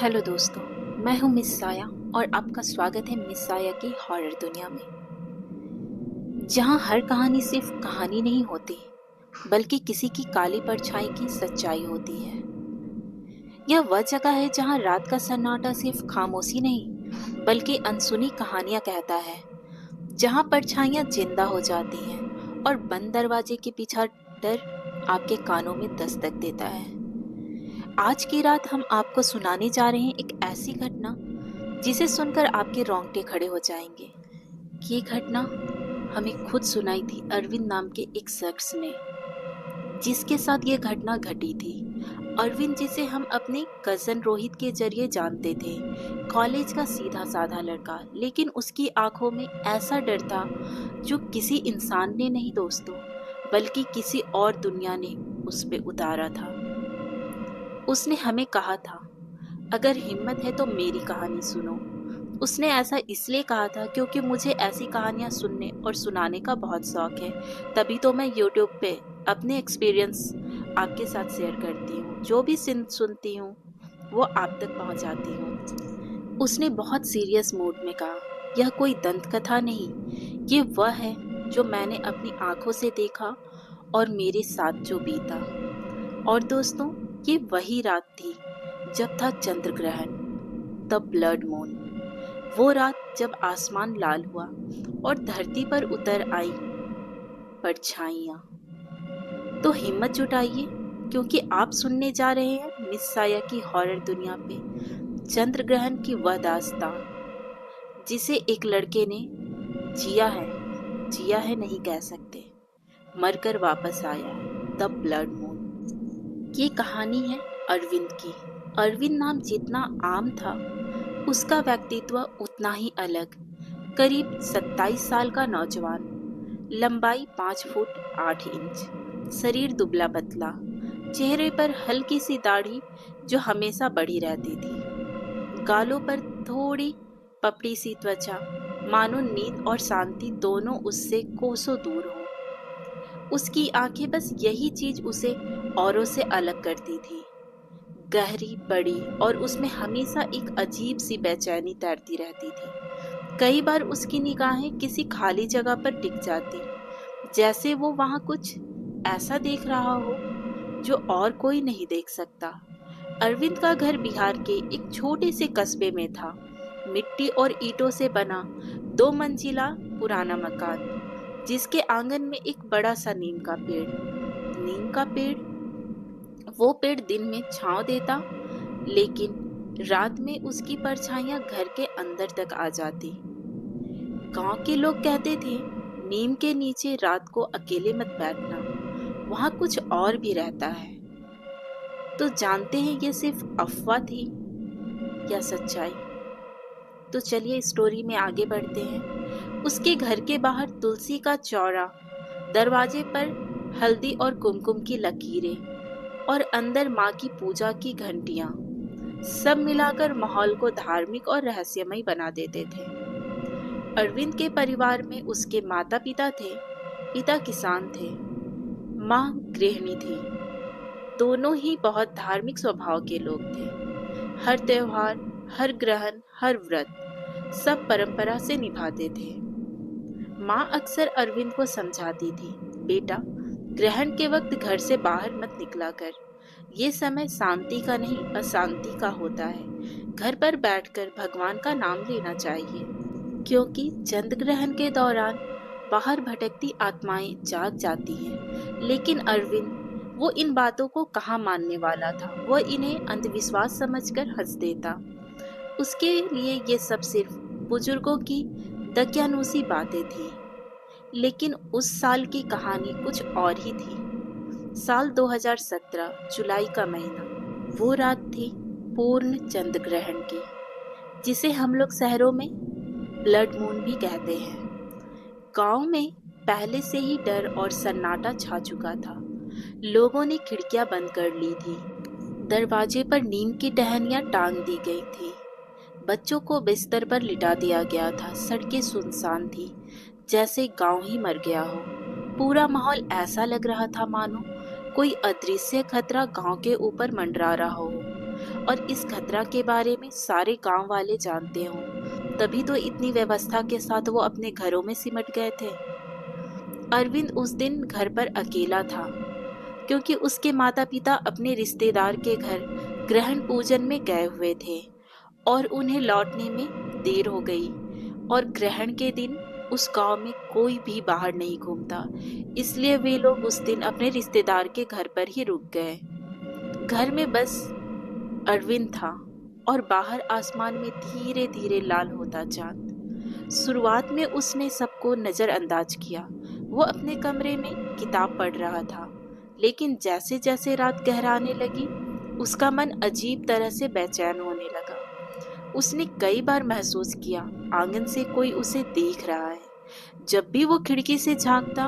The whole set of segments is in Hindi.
हेलो दोस्तों, मैं हूं मिस साया और आपका स्वागत है मिस साया की हॉरर दुनिया में, जहां हर कहानी सिर्फ कहानी नहीं होती, बल्कि किसी की काली परछाई की सच्चाई होती है। यह वह जगह है जहां रात का सन्नाटा सिर्फ खामोशी नहीं, बल्कि अनसुनी कहानियां कहता है, जहां परछाइयां जिंदा हो जाती हैं और बंद दरवाजे के पीछे डर आपके कानों में दस्तक देता है। आज की रात हम आपको सुनाने जा रहे हैं एक ऐसी घटना जिसे सुनकर आपके रोंगटे खड़े हो जाएंगे। ये घटना हमें खुद सुनाई थी अरविंद नाम के एक शख्स ने, जिसके साथ ये घटना घटी थी। अरविंद, जिसे हम अपने कजन रोहित के जरिए जानते थे, कॉलेज का सीधा साधा लड़का, लेकिन उसकी आंखों में ऐसा डर था जो किसी इंसान ने नहीं दोस्तों, बल्कि किसी और दुनिया ने उस पे उतारा था। उसने हमें कहा था, अगर हिम्मत है तो मेरी कहानी सुनो। उसने ऐसा इसलिए कहा था क्योंकि मुझे ऐसी कहानियां सुनने और सुनाने का बहुत शौक है। तभी तो मैं YouTube पे अपने एक्सपीरियंस आपके साथ शेयर करती हूँ। जो भी सुनती हूँ वो आप तक पहुँचाती हूँ। उसने बहुत सीरियस मूड में कहा, यह कोई दंत कथा नहीं, ये वह है जो मैंने अपनी आंखों से देखा और मेरे साथ जो बीता। और दोस्तों, ये वही रात थी जब था चंद्र ग्रहण, द ब्लड मून। वो रात जब आसमान लाल हुआ और धरती पर उतर आई परछाइयां। तो हिम्मत जुटाइए, क्योंकि आप सुनने जा रहे हैं मिस साया की हॉरर दुनिया पे चंद्र ग्रहण की वह दास्तां, जिसे एक लड़के ने जिया है नहीं कह सकते, मरकर वापस आया है, द ब्लड मून। ये कहानी है अरविंद की। अरविंद नाम जितना आम था, उसका व्यक्तित्व उतना ही अलग। करीब 27 साल का नौजवान, लंबाई 5 फुट 8 इंच, शरीर दुबला पतला, चेहरे पर हल्की सी दाढ़ी जो हमेशा बढ़ी रहती थी, गालों पर थोड़ी पपड़ी सी त्वचा, मानो नींद और शांति दोनों उससे कोसों दूर हो। उसकी आंखें, बस यही चीज उसे औरों से अलग करती थी, गहरी, बड़ी, और उसमें हमेशा एक अजीब सी बेचैनी तैरती रहती थी। कई बार उसकी निगाहें किसी खाली जगह पर टिक जाती, जैसे वो वहां कुछ ऐसा देख रहा हो जो और कोई नहीं देख सकता। अरविंद का घर बिहार के एक छोटे से कस्बे में था। मिट्टी और ईंटों से बना 2 मंजिला पुराना मकान, जिसके आंगन में एक बड़ा सा नीम का पेड़। वो पेड़ दिन में छांव देता, लेकिन रात में उसकी परछाइयां घर के अंदर तक आ जाती। गांव के लोग कहते थे, नीम के नीचे रात को अकेले मत बैठना, वहां कुछ और भी रहता है। तो जानते हैं ये सिर्फ अफवाह थी या सच्चाई? तो चलिए स्टोरी में आगे बढ़ते हैं। उसके घर के बाहर तुलसी का चौरा, दरवाजे पर हल्दी और कुमकुम की लकीरें, और अंदर माँ की पूजा की घंटियां, सब मिलाकर माहौल को धार्मिक और रहस्यमय बना देते थे। अरविंद के परिवार में उसके माता पिता थे। पिता किसान थे, माँ गृहिणी थी। दोनों ही बहुत धार्मिक स्वभाव के लोग थे। हर त्योहार, हर ग्रहण, हर व्रत सब परंपरा से निभाते थे। माँ अक्सर अरविंद को समझाती थी, बेटा, ग्रहण के वक्त घर से बाहर मत निकला कर। ये समय शांति का नहीं, अशांति का होता है। घर पर बैठकर भगवान का नाम लेना चाहिए, क्योंकि चंद्र ग्रहण के दौरान बाहर भटकती आत्माएं जाग जाती हैं। लेकिन अरविंद, वो इन बातों को कहाँ मानने वाला था। वह इन्हें अंधविश्वास समझकर हंस देता। उसके लिए ये सब सिर्फ बुजुर्गों की दकियानूसी बातें थी। लेकिन उस साल की कहानी कुछ और ही थी। साल 2017, जुलाई का महीना। वो रात थी पूर्ण चंद्र ग्रहण की, जिसे हम लोग शहरों में ब्लड मून भी कहते हैं। गांव में पहले से ही डर और सन्नाटा छा चुका था। लोगों ने खिड़कियां बंद कर ली थी, दरवाजे पर नीम की टहनियां टांग दी गई थी, बच्चों को बिस्तर पर लिटा दिया गया था। सड़कें सुनसान थी, जैसे गांव ही मर गया हो। पूरा माहौल ऐसा लग रहा था मानो कोई अदृश्य खतरा गांव के ऊपर मंडरा रहा हो। और इस खतरा के बारे में सारे गांव वाले जानते हों, तभी तो इतनी व्यवस्था के साथ वो अपने घरों में सिमट गए थे। अरविंद उस दिन घर पर अकेला था, क्योंकि उसके माता पिता अपने रिश्तेदार के घर ग्रहण पूजन में गए हुए थे और उन्हें लौटने में देर हो गई। और ग्रहण के दिन उस गांव में कोई भी बाहर नहीं घूमता, इसलिए वे लोग उस दिन अपने रिश्तेदार के घर पर ही रुक गए। घर में बस अरविंद था और बाहर आसमान में धीरे धीरे लाल होता चांद। शुरुआत में उसने सबको नजरअंदाज किया। वो अपने कमरे में किताब पढ़ रहा था, लेकिन जैसे जैसे रात गहराने लगी उसका मन अजीब तरह से बेचैन होने लगा। उसने कई बार महसूस किया आंगन से कोई उसे देख रहा है। जब भी वो खिड़की से झांकता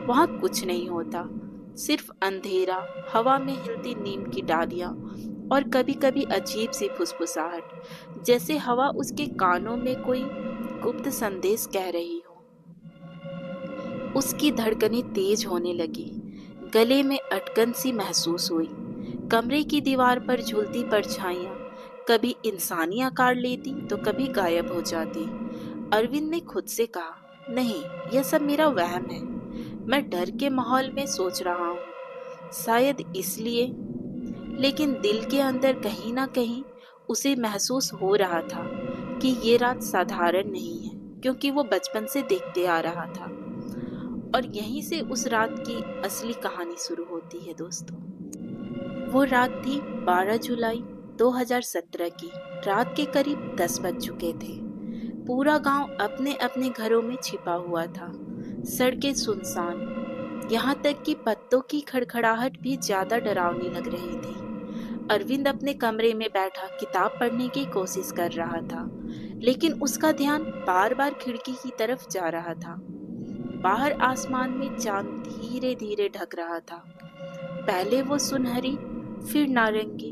वहां कुछ नहीं होता, सिर्फ अंधेरा, हवा में हिलती नीम की डालियां और कभी कभी अजीब सी फुसफुसाहट, जैसे हवा उसके कानों में कोई गुप्त संदेश कह रही हो। उसकी धड़कनें तेज होने लगी, गले में अटकन सी महसूस हुई। कमरे की दीवार पर झूलती परछाइयां कभी इंसानी आकार लेती तो कभी गायब हो जाती। अरविंद ने खुद से कहा, नहीं, यह सब मेरा वहम है। मैं डर के माहौल में सोच रहा हूँ, शायद इसलिए। लेकिन दिल के अंदर कहीं ना कहीं उसे महसूस हो रहा था कि ये रात साधारण नहीं है, क्योंकि वो बचपन से देखते आ रहा था। और यहीं से उस रात की असली कहानी शुरू होती है दोस्तों। वो रात थी 12 जुलाई 2017 की। रात के करीब 10 बज चुके थे। पूरा गांव अपने अपने घरों में छिपा हुआ था। सड़कें सुनसान, यहाँ तक कि पत्तों की खड़खड़ाहट भी ज्यादा डरावनी लग रही थी। अरविंद अपने कमरे में बैठा किताब पढ़ने की कोशिश कर रहा था, लेकिन उसका ध्यान बार बार खिड़की की तरफ जा रहा था। बाहर आसमान में चांद धीरे धीरे ढक रहा था। पहले वो सुनहरी, फिर नारंगी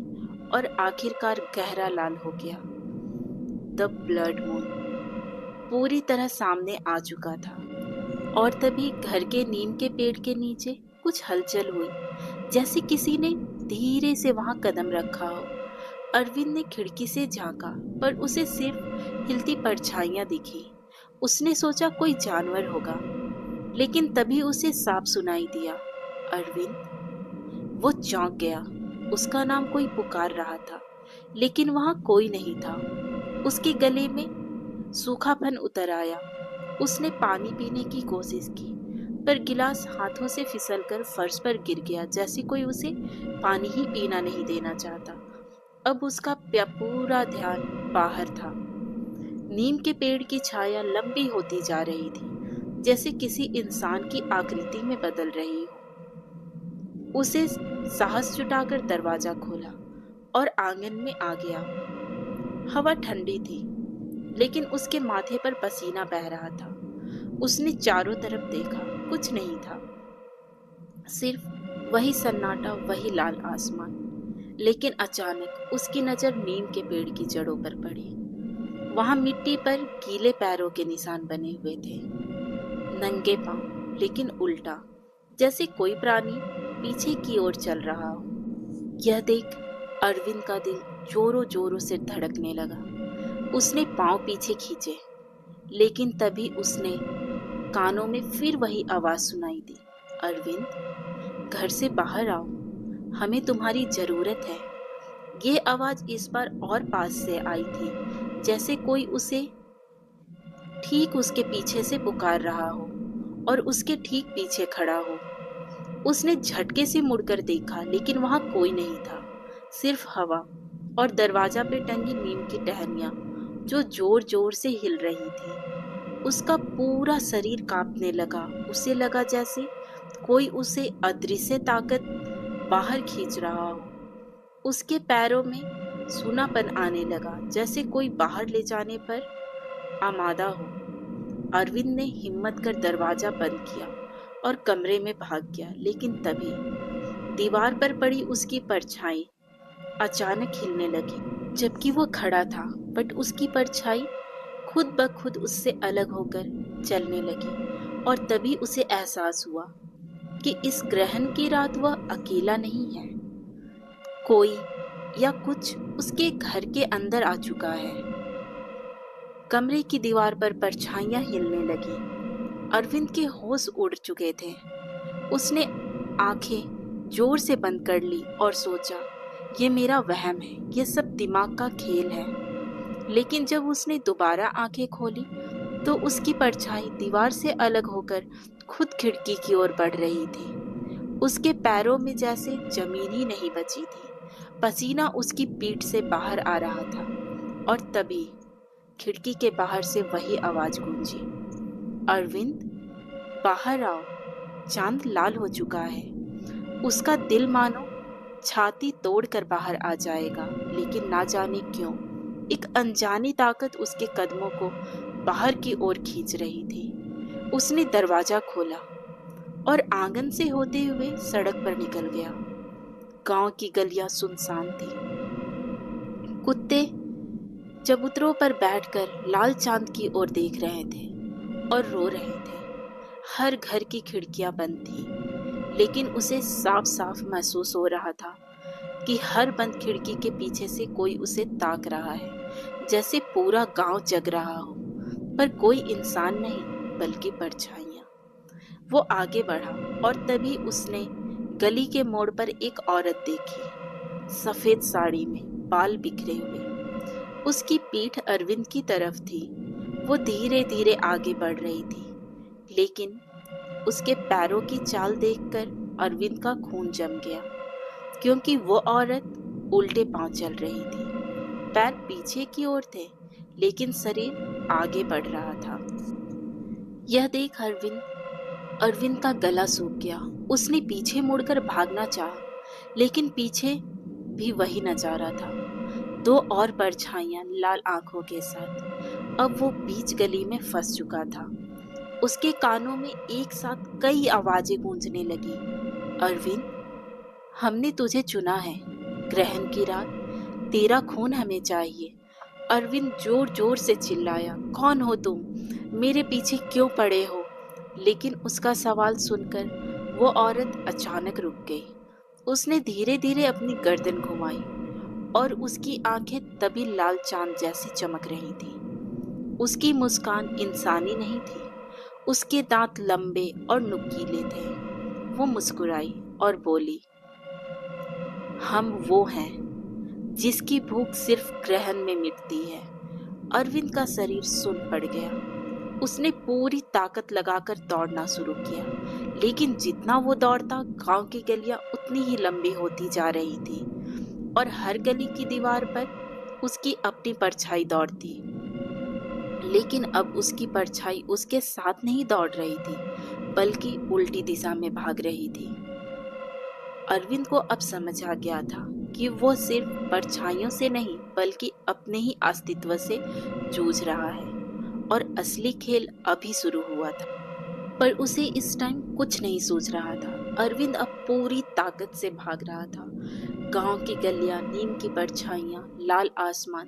और आखिरकार गहरा लाल हो गया। द ब्लड मून पूरी तरह सामने आ चुका था। और तभी घर के नीम के पेड़ के नीचे कुछ हलचल हुई, जैसे किसी ने धीरे से वहां कदम रखा हो। अरविंद ने खिड़की से झांका, पर उसे सिर्फ हिलती परछाइयां दिखी। उसने सोचा कोई जानवर होगा, लेकिन तभी उसे साफ सुनाई दिया, अरविंद। वो चौंक गया। उसका नाम कोई पुकार रहा था, लेकिन वहां कोई नहीं था। उसके गले में सूखापन उतर आया। उसने पानी पीने की कोशिश की, पर गिलास हाथों से फिसलकर फर्श पर गिर गया, जैसे कोई उसे पानी ही पीना नहीं देना चाहता। अब उसका पूरा ध्यान बाहर था। नीम के पेड़ की छाया लंबी होती जा रही थी, जैसे किसी इंसान की आकृति में बदल रही हो। उसे साहस जुटाकर दरवाजा खोला और आंगन में आ गया। हवा ठंडी थी, लेकिन उसके माथे पर पसीना बह रहा था। उसने चारों तरफ देखा, कुछ नहीं था, सिर्फ वही सन्नाटा, वही लाल आसमान। लेकिन अचानक उसकी नजर नीम के पेड़ की जड़ों पर पड़ी। वहां मिट्टी पर गीले पैरों के निशान बने हुए थे, नंगे पांव, लेकिन उल्टा, जैसे कोई प्राणी पीछे की ओर चल रहा हो। यह देख अरविंद का दिल जोरों जोरों से धड़कने लगा। उसने पांव पीछे खींचे, लेकिन तभी उसने कानों में फिर वही आवाज सुनाई दी, अरविंद, घर से बाहर आओ, हमें तुम्हारी जरूरत है। ये आवाज इस बार और पास से आई थी, जैसे कोई उसे ठीक उसके पीछे से पुकार रहा हो और उसके ठीक पीछे खड़ा हो। उसने झटके से मुड़कर देखा, लेकिन वहां कोई नहीं था, सिर्फ हवा और दरवाजा पे टंगी नीम की टहनियां जो जोर जोर से हिल रही थी। उसका पूरा शरीर कांपने लगा। उसे लगा जैसे कोई उसे अदृश्य ताकत बाहर खींच रहा हो। उसके पैरों में सूनापन आने लगा, जैसे कोई बाहर ले जाने पर आमादा हो। अरविंद ने हिम्मत कर दरवाजा बंद किया और कमरे में भाग गया, लेकिन तभी दीवार पर पड़ी उसकी परछाई अचानक हिलने लगी। जबकि वो खड़ा था, बट उसकी परछाई खुद ब खुद उससे अलग होकर चलने लगी। और तभी उसे एहसास हुआ कि इस ग्रहण की रात वह अकेला नहीं है। कोई या कुछ उसके घर के अंदर आ चुका है। कमरे की दीवार पर परछाइयां हिलने लगी। अरविंद के होश उड़ चुके थे। उसने आंखें जोर से बंद कर ली और सोचा, ये मेरा वहम है, ये सब दिमाग का खेल है। लेकिन जब उसने दोबारा आंखें खोली तो उसकी परछाई दीवार से अलग होकर खुद खिड़की की ओर बढ़ रही थी। उसके पैरों में जैसे जमीन ही नहीं बची थी। पसीना उसकी पीठ से बाहर आ रहा था और तभी खिड़की के बाहर से वही आवाज गूंजी, अरविंद, बाहर आओ, चांद लाल हो चुका है। उसका दिल मानो छाती तोड़कर बाहर आ जाएगा, लेकिन ना जाने क्यों एक अनजानी ताकत उसके कदमों को बाहर की ओर खींच रही थी। उसने दरवाजा खोला और आंगन से होते हुए सड़क पर निकल गया। गांव की गलियां सुनसान थी। कुत्ते चबूतरों पर बैठकर लाल चांद की ओर देख रहे थे और रो रहे थे। हर घर की खिड़कियां बंद थी, लेकिन उसे साफ साफ महसूस हो रहा था कि हर बंद खिड़की के पीछे से कोई उसे ताक रहा है, जैसे पूरा गांव जग रहा हो, पर कोई इंसान नहीं बल्कि परछाइयां। वो आगे बढ़ा और तभी उसने गली के मोड़ पर एक औरत देखी, सफेद साड़ी में, बाल बिखरे हुए। उसकी पीठ अरविंद की तरफ थी। वो धीरे धीरे आगे बढ़ रही थी, लेकिन उसके पैरों की चाल देखकर अरविंद का खून जम गया, क्योंकि वो औरत उल्टे पांव चल रही थी। पैर पीछे की ओर थे, लेकिन शरीर आगे बढ़ रहा था। यह देख अरविंद का गला सूख गया। उसने पीछे मुड़कर भागना चाहा, लेकिन पीछे भी वही नजारा था, दो और परछाइयां लाल आंखों के साथ। अब वो बीच गली में फंस चुका था। उसके कानों में एक साथ कई आवाजें गूंजने लगी, अरविंद, हमने तुझे चुना है, ग्रहण की रात, तेरा खून हमें चाहिए। अरविंद जोर जोर से चिल्लाया, कौन हो तुम, मेरे पीछे क्यों पड़े हो? लेकिन उसका सवाल सुनकर वो औरत अचानक रुक गई। उसने धीरे धीरे अपनी गर्दन घुमाई और उसकी आंखें तभी लाल चांद जैसी चमक रही थी। उसकी मुस्कान इंसानी नहीं थी। उसके दांत लंबे और नुकीले थे। वो मुस्कुराई और बोली, हम वो हैं जिसकी भूख सिर्फ ग्रहण में मिटती है। अरविंद का शरीर सुन पड़ गया। उसने पूरी ताकत लगाकर दौड़ना शुरू किया, लेकिन जितना वो दौड़ता, गांव की गलियां उतनी ही लंबी होती जा रही थी और हर गली की दीवार पर उसकी अपनी परछाई दौड़ती। लेकिन अब उसकी परछाई उसके साथ नहीं दौड़ रही थी, बल्कि उल्टी दिशा में भाग रही थी। अरविंद को अब समझ आ गया था कि वो सिर्फ परछाइयों से नहीं, बल्कि अपने ही अस्तित्व से जूझ रहा है और असली खेल अभी शुरू हुआ था। पर उसे इस टाइम कुछ नहीं सूझ रहा था। अरविंद अब पूरी ताकत से भाग रहा था। गांव की गलियां, नीम की परछाइयां, लाल आसमान,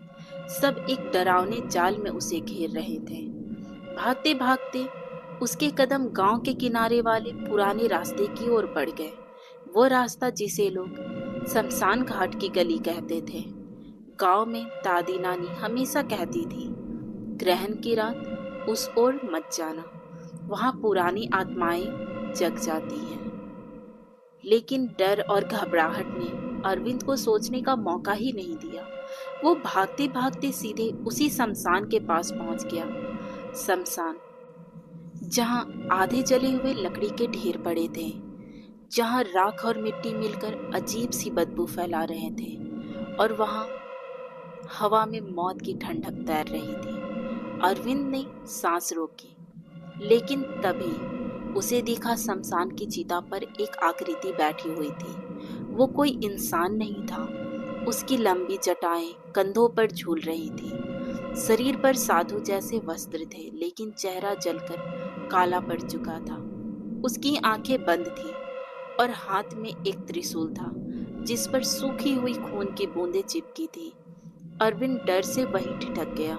सब एक डरावने जाल में उसे घेर रहे थे। भागते भागते उसके कदम गांव के किनारे वाले पुराने रास्ते की ओर बढ़ गए। वो रास्ता जिसे लोग शमशान घाट की गली कहते थे। गांव में दादी नानी हमेशा कहती थी, ग्रहण की रात उस ओर मत जाना, वहां पुरानी आत्माएं जग जाती हैं। लेकिन डर और घबराहट ने अरविंद को सोचने का मौका ही नहीं दिया। वो भागते भागते सीधे उसी शमशान के पास पहुंच गया। शमशान, जहां आधे जले हुए लकड़ी के ढेर पड़े थे, जहां राख और मिट्टी मिलकर अजीब सी बदबू फैला रहे थे और वहां हवा में मौत की ठंडक तैर रही थी। अरविंद ने सांस रोकी, लेकिन तभी उसे दिखा शमशान की चिता पर एक आकृति बैठी हुई थी। वो कोई इंसान नहीं था। उसकी लंबी जटाएं कंधों पर झूल रही थी। शरीर पर साधु जैसे वस्त्र थे, लेकिन चेहरा जलकर काला पड़ चुका था। उसकी आंखें बंद थी और हाथ में एक त्रिशूल था, जिस पर सूखी हुई खून की बूंदें चिपकी थी। अरविंद डर से वहीं ठिठक गया।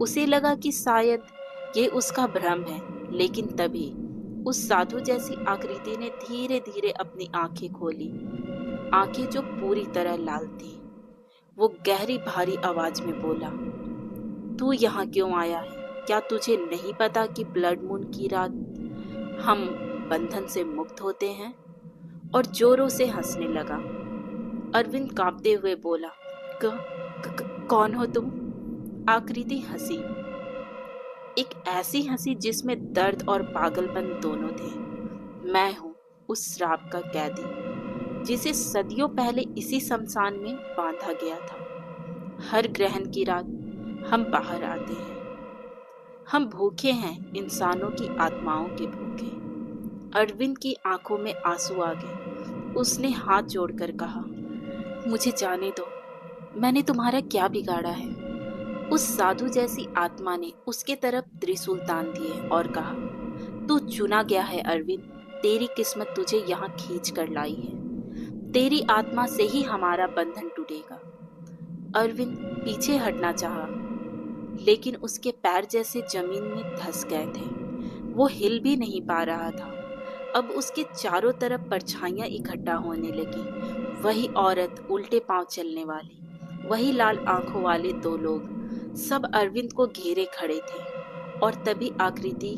उसे लगा कि शायद ये उसका भ्रम है, लेकिन तभी उस साधु जैसी आकृति ने धीरे धीरे अपनी आंखें खोली, आंखें जो पूरी तरह लाल थी। वो गहरी भारी आवाज में बोला, तू यहाँ क्यों आया है? क्या तुझे नहीं पता कि ब्लड मून की रात हम बंधन से मुक्त होते हैं? और जोरों से हंसने लगा। अरविंद कांपते हुए बोला, कौन हो तुम? आकृति हंसी, एक ऐसी हंसी जिसमें दर्द और पागलपन दोनों थे। मैं हूँ उस श्राप का कैदी जिसे सदियों पहले इसी शमशान में बांधा गया था। हर ग्रहण की रात हम बाहर आते हैं। हम भूखे हैं, इंसानों की आत्माओं के भूखे। अरविंद की आंखों में आंसू आ गए। उसने हाथ जोड़कर कहा, मुझे जाने दो, मैंने तुम्हारा क्या बिगाड़ा है? उस साधु जैसी आत्मा ने उसके तरफ त्रिशूल तान दिए और कहा, तू चुना गया है अरविंद, तेरी किस्मत तुझे यहाँ खींच कर लाई है। तेरी आत्मा से ही हमारा बंधन टूटेगा। अरविंद पीछे हटना चाहा, लेकिन उसके पैर जैसे जमीन में धंस गए थे। वो हिल भी नहीं पा रहा था। अब उसके चारों तरफ परछाइयां इकट्ठा होने लगी। वही औरत उल्टे पांव चलने वाली, वही लाल आंखों वाले दो लोग, सब अरविंद को घेरे खड़े थे। और तभी आकृति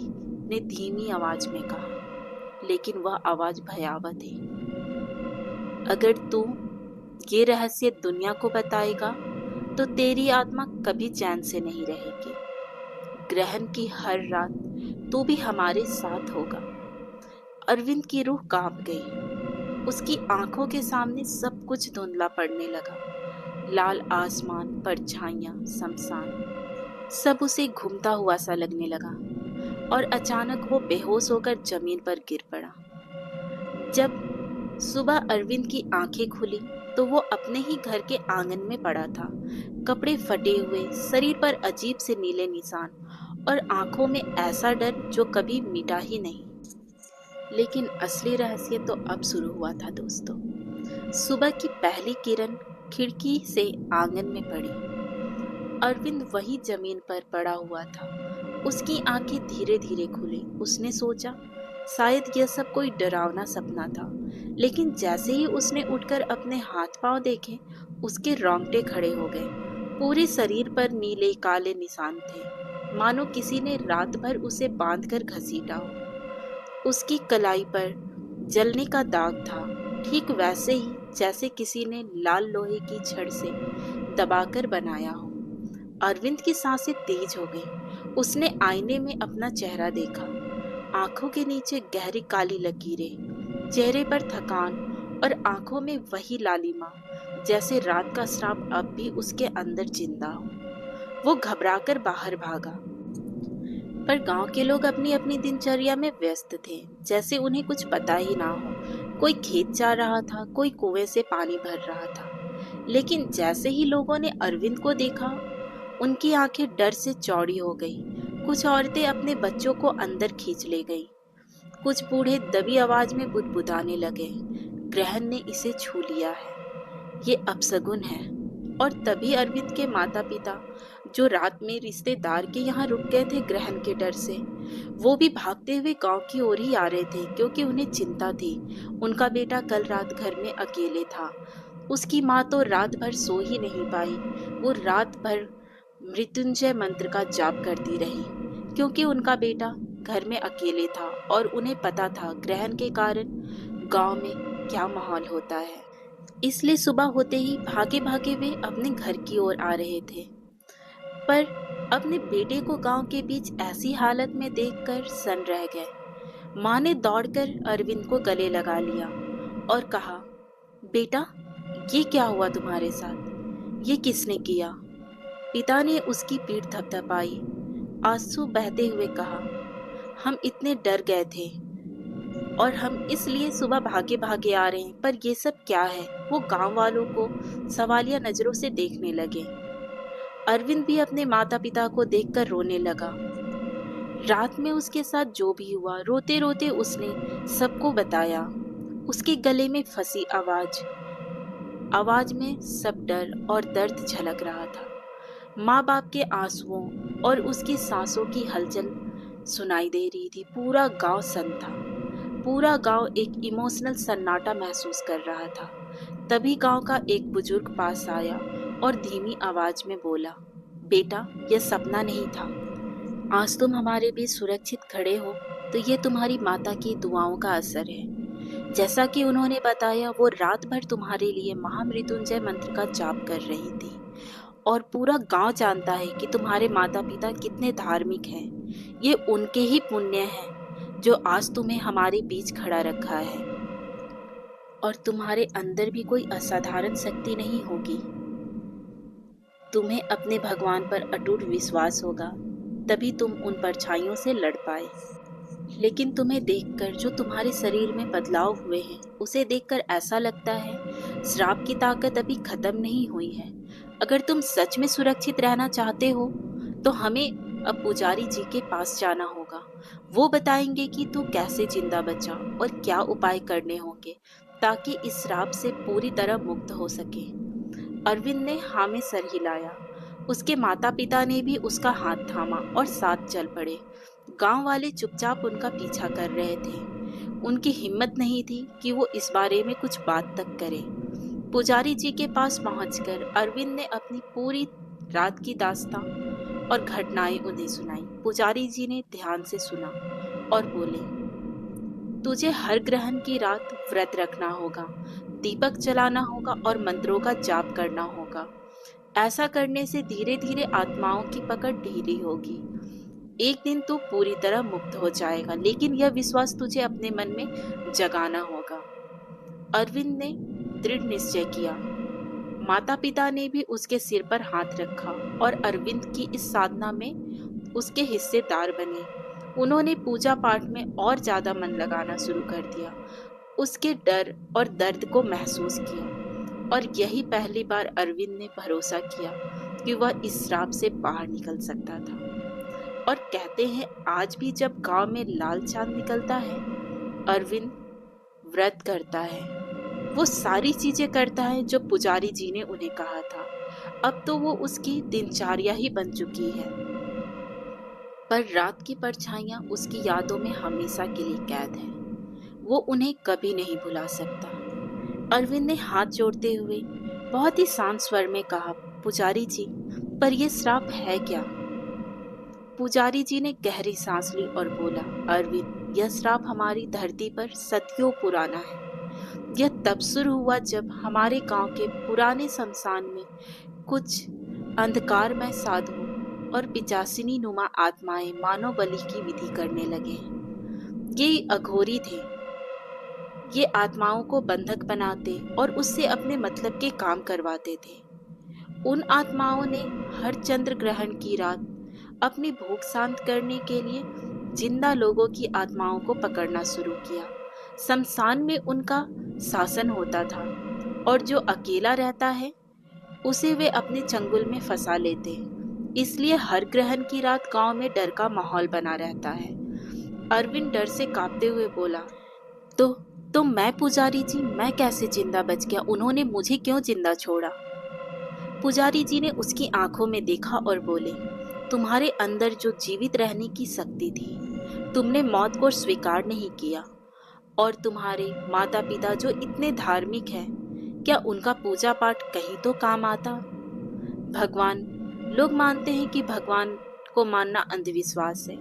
ने धीमी आवाज में कहा, लेकिन वह आवाज भयावह थी, अगर तू ये रहस्य दुनिया को बताएगा तो तेरी आत्मा कभी चैन से नहीं रहेगी। ग्रहण की हर रात तू भी हमारे साथ होगा। अरविंद की रूह कांप गई। उसकी आंखों के सामने सब कुछ धुंधला पड़ने लगा। लाल आसमान, परछाइयां, शमशान, सब उसे घूमता हुआ सा लगने लगा। और अचानक वो बेहोश होकर जमीन पर गिर पड़ा। जब सुबह अरविंद की आंखें खुली तो वो अपने ही घर के आंगन में पड़ा था। कपड़े फटे हुए, शरीर पर अजीब से नीले निशान और आंखों में ऐसा डर जो कभी मिटा ही नहीं। लेकिन असली रहस्य तो अब शुरू हुआ था दोस्तों। सुबह की पहली किरण खिड़की से आंगन में पड़ी। अरविंद वही जमीन पर पड़ा हुआ था। उसकी आंखें धीरे धीरे खुली। उसने सोचा शायद यह सब कोई डरावना सपना था, लेकिन जैसे ही उसने उठकर अपने हाथ पांव देखे, उसके रोंगटे खड़े हो गए। पूरे शरीर पर नीले काले निशान थे, मानो किसी ने रात भर उसे बांधकर घसीटा हो। उसकी कलाई पर जलने का दाग था, ठीक वैसे ही जैसे किसी ने लाल लोहे की छड़ से दबाकर बनाया हो। अरविंद की सांसें तेज हो गईं। उसने आईने में अपना चेहरा देखा। आंखों के नीचे गहरी काली लकीरें, चेहरे पर थकान और आंखों में वही लालिमा, जैसे रात का श्राप अब भी उसके अंदर जिंदा हो। वो घबराकर बाहर भागा, पर गांव के लोग अपनी अपनी दिनचर्या में व्यस्त थे, जैसे उन्हें कुछ पता ही ना हो। कोई खेत जा रहा था, कोई कुएं से पानी भर रहा था। लेकिन जैसे ही लोगों ने अरविंद को देखा, उनकी आंखें डर से चौड़ी हो गई। कुछ औरतें अपने बच्चों को अंदर खींच ले गई। कुछ बूढ़े दबी आवाज में बुदबुदाने लगे, ग्रहण ने इसे छू लिया है, ये अपशगुन है। और तभी अरविंद के माता पिता, जो रात में रिश्तेदार के यहाँ रुक गए थे ग्रहण के डर से, वो भी भागते हुए गांव की ओर ही आ रहे थे, क्योंकि उन्हें चिंता थी। उनका बेटा कल रात घर में अकेले था। उसकी माँ तो रात भर सो ही नहीं पाई। वो रात भर मृत्युंजय मंत्र का जाप करती रही, क्योंकि उनका बेटा घर में अकेले था और उन्हें पता था ग्रहण के कारण गांव में क्या माहौल होता है। इसलिए सुबह होते ही भागे भागे वे अपने घर की ओर आ रहे थे। पर अपने बेटे को गांव के बीच ऐसी हालत में देखकर सन रह गए। माँ ने दौड़कर अरविंद को गले लगा लिया और कहा, बेटा, ये क्या हुआ तुम्हारे साथ? ये किसने किया? पिता ने उसकी पीठ थपथपाई, आंसू बहते हुए कहा, हम इतने डर गए थे और हम इसलिए सुबह भागे भागे आ रहे हैं, पर ये सब क्या है? वो गांव वालों को सवालिया नजरों से देखने लगे। अरविंद भी अपने माता पिता को देखकर रोने लगा। रात में उसके साथ जो भी हुआ, रोते रोते उसने सबको बताया। उसके गले में फंसी आवाज में सब डर और दर्द झलक रहा था। माँ बाप के आंसुओं और उसकी सांसों की हलचल सुनाई दे रही थी। पूरा गांव सन्न था। पूरा गांव एक इमोशनल सन्नाटा महसूस कर रहा था। तभी गांव का एक बुजुर्ग पास आया और धीमी आवाज में बोला, बेटा, यह सपना नहीं था। आज तुम हमारे बीच सुरक्षित खड़े हो तो ये तुम्हारी माता की दुआओं का असर है। जैसा कि उन्होंने बताया, वो रात भर तुम्हारे लिए महामृत्युंजय मंत्र का जाप कर रही थी और पूरा गांव जानता है कि तुम्हारे माता पिता कितने धार्मिक हैं। ये उनके ही पुण्य है जो आज तुम्हें हमारे बीच खड़ा रखा है। और तुम्हारे अंदर भी कोई असाधारण शक्ति नहीं होगी। तुम्हें अपने भगवान पर अटूट विश्वास होगा, तभी तुम उन परछाइयों से लड़ पाए। लेकिन तुम्हें देखकर जो तुम्हारे शरीर में बदलाव हुए हैं, उसे देखकर ऐसा लगता है श्राप की ताकत अभी खत्म नहीं हुई है। अगर तुम सच में सुरक्षित रहना चाहते हो तो हमें अब पुजारी जी के पास जाना होगा। वो बताएंगे कि तू कैसे जिंदा बचा और क्या उपाय करने होंगे ताकि इस श्राप से पूरी तरह मुक्त हो सके। अरविंद ने हाँ में सर हिलाया। उसके माता पिता ने भी उसका हाथ थामा और साथ चल पड़े। गांव वाले चुपचाप उनका पीछा कर रहे थे। उनकी हिम्मत नहीं थी कि वो इस बारे में कुछ बात तक करें। पुजारी जी के पास पहुंचकर अरविंद ने अपनी पूरी रात की दास्तां और घटनाएं उन्हें सुनाई। पुजारी जी ने ध्यान से सुना और बोले, तुझे हर ग्रहण की रात व्रत रखना होगा, दीपक जलाना होगा और मंत्रों का जाप करना होगा। ऐसा करने से धीरे धीरे आत्माओं की पकड़ ढीली होगी। एक दिन तू पूरी तरह मुक्त हो जाएगा, लेकिन यह विश्वास तुझे अपने मन में जगाना होगा। अरविंद ने दृढ़ निश्चय किया। माता पिता ने भी उसके सिर पर हाथ रखा और अरविंद की इस साधना में उसके हिस्सेदार बने। उन्होंने पूजा पाठ में और ज्यादा मन लगाना शुरू कर दिया। उसके डर और दर्द को महसूस किया और यही पहली बार अरविंद ने भरोसा किया कि वह इस श्राप से बाहर निकल सकता था। और कहते हैं आज भी जब गांव में लाल चांद निकलता है, अरविंद व्रत करता है। वो सारी चीजें करता है जो पुजारी जी ने उन्हें कहा था। अब तो वो उसकी दिनचर्या ही बन चुकी है। पर रात की परछाइयां उसकी यादों में हमेशा के लिए कैद है। वो उन्हें कभी नहीं भुला सकता। अरविंद ने हाथ जोड़ते हुए बहुत ही शांत स्वर में कहा, पुजारी जी, पर यह श्राप है क्या? पुजारी जी ने गहरी सांस ली और बोला, अरविंद, यह श्राप हमारी धरती पर सदियों पुराना है। यह तब शुरू हुआ जब हमारे गांव के पुराने शमशान में कुछ अंधकारमय साधु और पिचासिनी नुमा आत्माएं मानव बलि की विधि करने लगे। ये अघोरी थे। ये आत्माओं को बंधक बनाते और उससे अपने मतलब के काम करवाते थे। उन आत्माओं ने हर चंद्र ग्रहण की रात अपनी भूख शांत करने के लिए जिंदा लोगों की आत्माओं को पकड़ना शुरू किया। शमशान में उनका शासन होता था और जो अकेला रहता है उसे वे अपने चंगुल में फंसा लेते। इसलिए हर ग्रहण की रात गांव में डर का माहौल बना रहता है। अरविंद डर से कांपते हुए बोला, तो मैं पुजारी जी, मैं कैसे जिंदा बच गया? उन्होंने मुझे क्यों जिंदा छोड़ा? पुजारी जी ने उसकी आंखों में देखा और बोले, तुम्हारे अंदर जो जीवित रहने की शक्ति थी, तुमने मौत को स्वीकार नहीं किया। और तुम्हारे माता पिता जो इतने धार्मिक हैं, क्या उनका पूजा पाठ कहीं तो काम आता? भगवान, लोग मानते हैं कि भगवान को मानना अंधविश्वास है,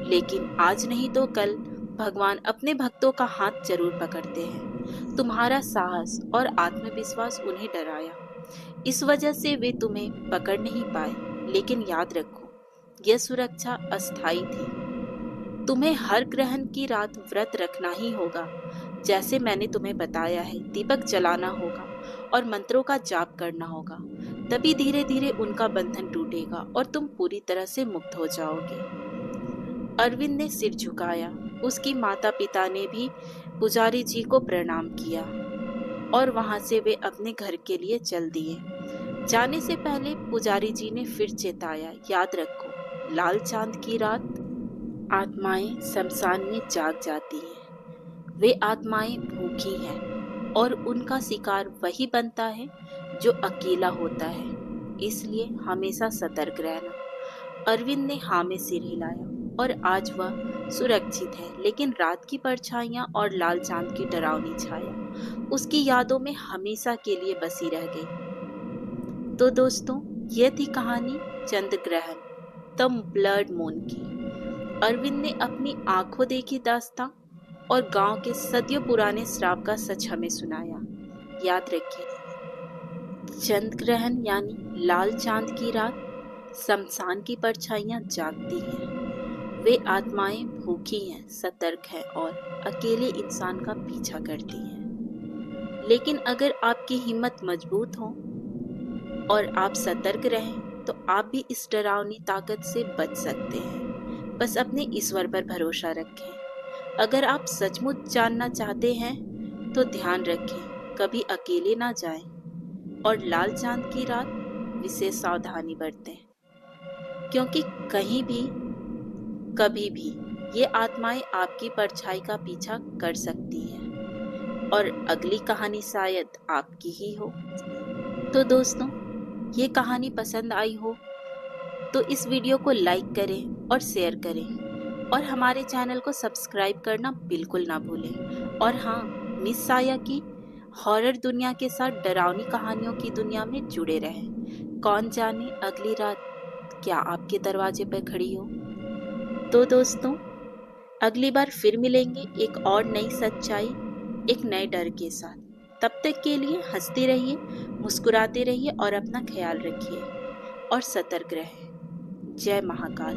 लेकिन आज नहीं तो कल भगवान अपने भक्तों का हाथ जरूर पकड़ते हैं। तुम्हारा साहस और आत्मविश्वास उन्हें डराया, इस वजह से वे तुम्हें पकड़ नहीं पाए। लेकिन याद रखो, यह सुरक्षा अस्थायी थी। तुम्हें हर ग्रहण की रात व्रत रखना ही होगा, जैसे मैंने तुम्हें बताया है। दीपक जलाना होगा और मंत्रों का जाप करना होगा, तभी धीरे धीरे उनका बंधन टूटेगा और तुम पूरी तरह से मुक्त हो जाओगे। अरविंद ने सिर झुकाया। उसकी माता पिता ने भी पुजारी जी को प्रणाम किया और वहां से वे अपने घर के लिए चल दिए। जाने से पहले पुजारी जी ने फिर चेताया, याद रखो, लाल चांद की रात आत्माएं शमशान में जाग जाती हैं। वे आत्माएं भूखी हैं और उनका शिकार वही बनता है जो अकेला होता है। इसलिए हमेशा सतर्क रहना। अरविंद ने हाँ में सिर हिलाया और आज वह सुरक्षित है, लेकिन रात की परछाइयां और लाल चांद की डरावनी छाया उसकी यादों में हमेशा के लिए बसी रह गई। तो दोस्तों, यह थी कहानी चंद्र ग्रहण द ब्लड मून की। अरविंद ने अपनी आंखों देखी दास्तां और गांव के सदियों पुराने श्राप का सच हमें सुनाया। याद रखिए, चंद्र ग्रहण यानी लाल चांद की रात, शमशान की परछाइयां जागती हैं। वे आत्माएं भूखी हैं, सतर्क हैं और अकेले इंसान का पीछा करती हैं। लेकिन अगर आपकी हिम्मत मजबूत हो और आप सतर्क रहें तो आप भी इस डरावनी ताकत से बच सकते हैं। बस अपने ईश्वर पर भरोसा रखें। अगर आप सचमुच जानना चाहते हैं तो ध्यान रखें, कभी अकेले ना जाएं और लाल चांद की रात विशेष सावधानी बरतें, क्योंकि कहीं भी कभी भी ये आत्माएं आपकी परछाई का पीछा कर सकती हैं और अगली कहानी शायद आपकी ही हो। तो दोस्तों, ये कहानी पसंद आई हो तो इस वीडियो को लाइक करें और शेयर करें और हमारे चैनल को सब्सक्राइब करना बिल्कुल ना भूलें। और हाँ, मिस साया की हॉरर दुनिया के साथ डरावनी कहानियों की दुनिया में जुड़े रहें। कौन जाने अगली रात क्या आपके दरवाजे पर खड़ी हो। तो दोस्तों, अगली बार फिर मिलेंगे एक और नई सच्चाई, एक नए डर के साथ। तब तक के लिए हंसते रहिए, मुस्कुराते रहिए और अपना ख्याल रखिए और सतर्क रहें। जय महाकाल।